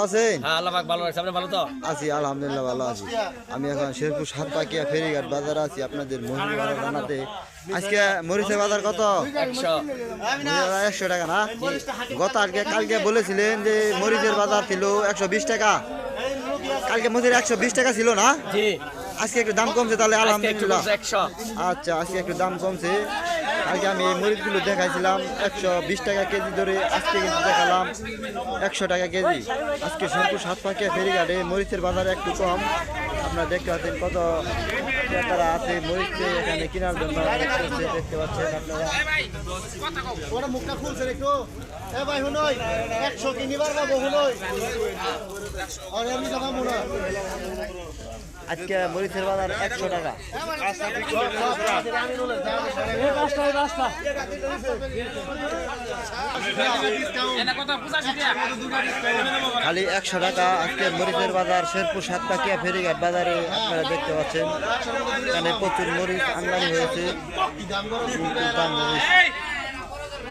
আছেন? হ্যাঁ আল্লাহ পাক ভালো রাখছে। আপনি ভালো তো? আছি আলহামদুলিল্লাহ ভালো আছি। আমি এখন শেরপুর সাতপাকিয়া ফেরিঘাট বাজারে আছি আপনাদের মরিচ বাজার জানাতে। আজকে মরিচের বাজার কত? 100 100 টাকা না? কালকে বলেছিলেন যে মরিচের বাজার ছিল 120 টাকা। কালকে মরিচের 120 টাকা ছিল না? জি। আজকে একটু দাম কমছে তাহলে আলহামদুলিল্লাহ। 100 আচ্ছা আজকে একটু দাম কমছে। কালকে আমি এই মরিচগুলো দেখাইছিলাম 120 টাকা কেজি ধরে, আজকে কিন্তু দেখালাম 100 টাকা কেজি। আজকে শেরপুর সাতপাকিয়া ফেরিঘাটে মরিচের বাজার একটু কম। আপনারা দেখতে পাচ্ছেন কত ক্রেতারা আছে মরিচ এখানে কেনার জন্য দেখতে পাচ্ছেন আপনারা। ওরা মুখটা খুলছে একটু। এ ভাই হুনই 100 কিনিবার পাবো হুনই। আর এমনি টাকা মোনা। আজকে মরিচের বাজার 100 টাকা। খালি 100 টাকা আজকে মরিচের বাজার শেরপুর সাতপাকিয়া ফেরিঘাট বাজারে আপনারা দেখতে পাচ্ছেন। এখানে প্রচুর মরিচ আমদানি হয়েছে। দাম মরিচ